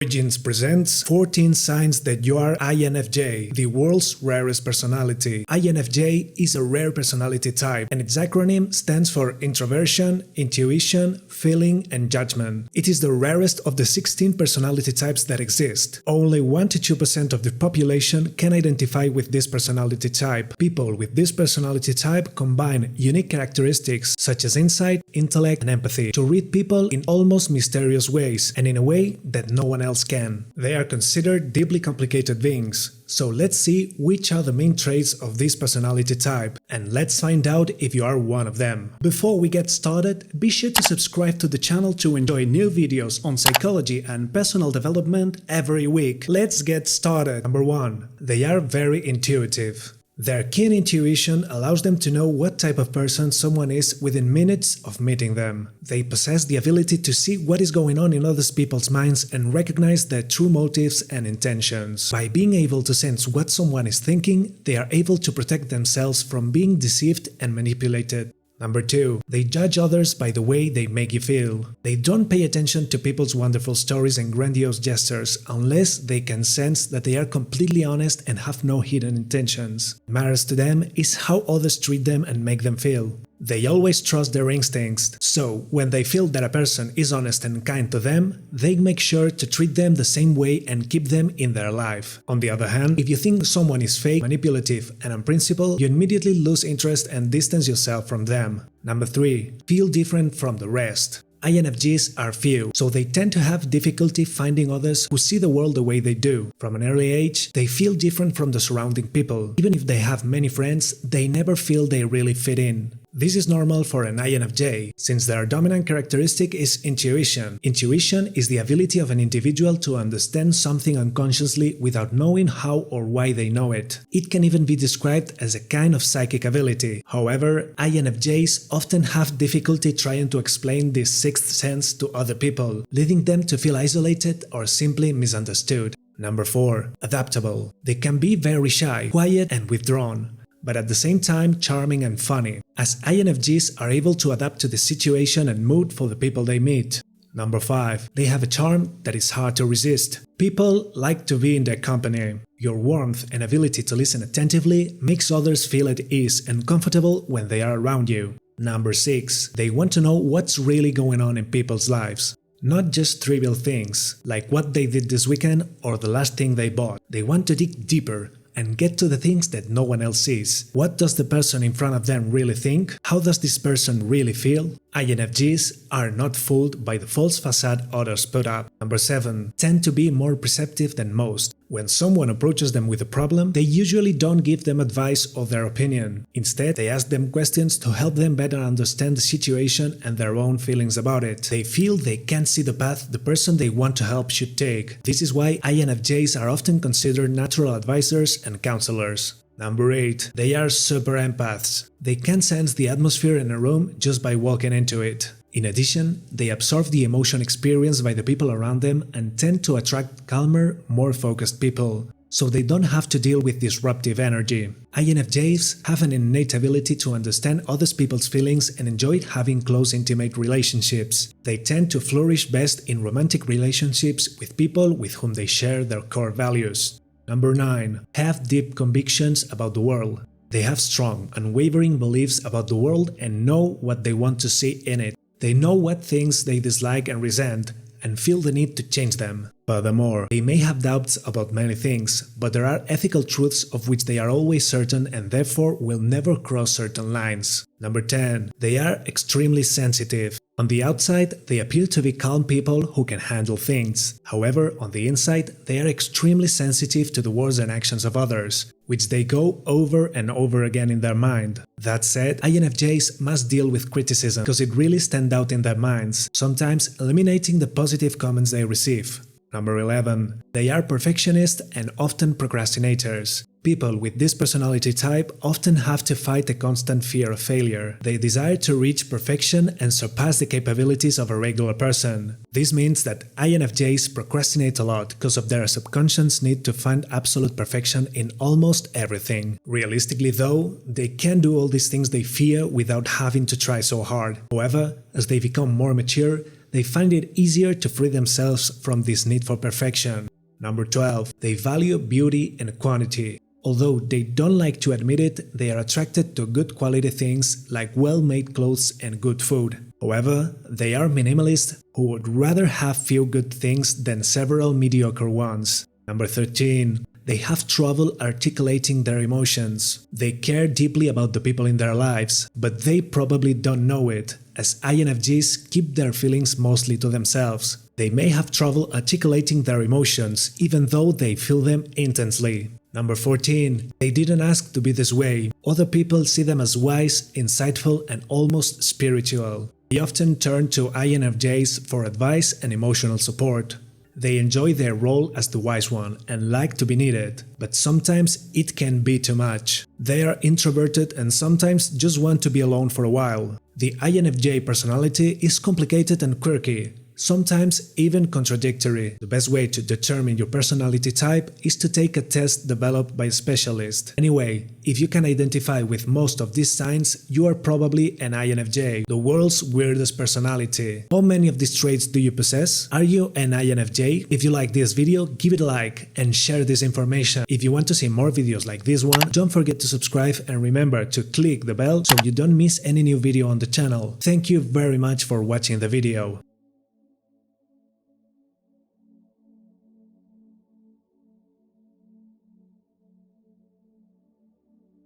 Origins presents 14 signs that you are INFJ, the world's rarest personality. INFJ is a rare personality type, and its acronym stands for introversion, intuition, feeling, and judgment. It is the rarest of the 16 personality types that exist. Only 1 to 2% of the population can identify with this personality type. People with this personality type combine unique characteristics such as insight, intellect, and empathy to read people in almost mysterious ways and in a way that no one else can. They are considered deeply complicated beings. So let's see which are the main traits of this personality type, and let's find out if you are one of them. Before we get started, be sure to subscribe to the channel to enjoy new videos on psychology and personal development every week. Let's get started. Number 1. They are very intuitive. Their keen intuition allows them to know what type of person someone is within minutes of meeting them. They possess the ability to see what is going on in other people's minds and recognize their true motives and intentions. By being able to sense what someone is thinking, they are able to protect themselves from being deceived and manipulated. Number 2. They judge others by the way they make you feel. They don't pay attention to people's wonderful stories and grandiose gestures unless they can sense that they are completely honest and have no hidden intentions. What matters to them is how others treat them and make them feel. They always trust their instincts, so when they feel that a person is honest and kind to them, they make sure to treat them the same way and keep them in their life. On the other hand, if you think someone is fake, manipulative, and unprincipled, you immediately lose interest and distance yourself from them. Number 3. Feel different from the rest. INFJs are few, so they tend to have difficulty finding others who see the world the way they do. From an early age, they feel different from the surrounding people. Even if they have many friends, they never feel they really fit in. This is normal for an INFJ, since their dominant characteristic is intuition. Intuition is the ability of an individual to understand something unconsciously without knowing how or why they know it. It can even be described as a kind of psychic ability. However, INFJs often have difficulty trying to explain this sixth sense to other people, leading them to feel isolated or simply misunderstood. Number 4. Adaptable. They can be very shy, quiet, and withdrawn, but at the same time charming and funny, as INFJs are able to adapt to the situation and mood for the people they meet. Number 5. They have a charm that is hard to resist. People like to be in their company. Your warmth and ability to listen attentively makes others feel at ease and comfortable when they are around you. Number 6. They want to know what's really going on in people's lives. Not just trivial things, like what they did this weekend or the last thing they bought. They want to dig deeper and get to the things that no one else sees. What does the person in front of them really think? How does this person really feel? INFJs are not fooled by the false facade others put up. Number 7. Tend to be more perceptive than most. When someone approaches them with a problem, they usually don't give them advice or their opinion. Instead, they ask them questions to help them better understand the situation and their own feelings about it. They feel they can't see the path the person they want to help should take. This is why INFJs are often considered natural advisors and counselors. Number 8. They are super empaths. They can sense the atmosphere in a room just by walking into it. In addition, they absorb the emotion experienced by the people around them and tend to attract calmer, more focused people, so they don't have to deal with disruptive energy. INFJs have an innate ability to understand other people's feelings and enjoy having close intimate relationships. They tend to flourish best in romantic relationships with people with whom they share their core values. Number 9. Have deep convictions about the world. They have strong, unwavering beliefs about the world and know what they want to see in it. They know what things they dislike and resent, and feel the need to change them. Furthermore, they may have doubts about many things, but there are ethical truths of which they are always certain and therefore will never cross certain lines. Number 10. They are extremely sensitive. On the outside, they appear to be calm people who can handle things. However, on the inside, they are extremely sensitive to the words and actions of others, which they go over and over again in their mind. That said, INFJs must deal with criticism because it really stands out in their minds, sometimes eliminating the positive comments they receive. Number 11. They are perfectionists and often procrastinators. People with this personality type often have to fight a constant fear of failure. They desire to reach perfection and surpass the capabilities of a regular person. This means that INFJs procrastinate a lot because of their subconscious need to find absolute perfection in almost everything. Realistically though, they can do all these things they fear without having to try so hard. However, as they become more mature, they find it easier to free themselves from this need for perfection. Number 12. They value beauty and quantity. Although they don't like to admit it, they are attracted to good quality things like well-made clothes and good food. However, they are minimalists who would rather have few good things than several mediocre ones. Number 13. They have trouble articulating their emotions. They care deeply about the people in their lives, but they probably don't know it, as INFJs keep their feelings mostly to themselves. They may have trouble articulating their emotions, even though they feel them intensely. Number 14. They didn't ask to be this way. Other people see them as wise, insightful, and almost spiritual. They often turn to INFJs for advice and emotional support. They enjoy their role as the wise one and like to be needed, but sometimes it can be too much. They are introverted and sometimes just want to be alone for a while. The INFJ personality is complicated and quirky, sometimes even contradictory. The best way to determine your personality type is to take a test developed by a specialist. Anyway, if you can identify with most of these signs, you are probably an INFJ, the world's weirdest personality. How many of these traits do you possess? Are you an INFJ? If you like this video, give it a like and share this information. If you want to see more videos like this one, don't forget to subscribe and remember to click the bell so you don't miss any new video on the channel. Thank you very much for watching the video.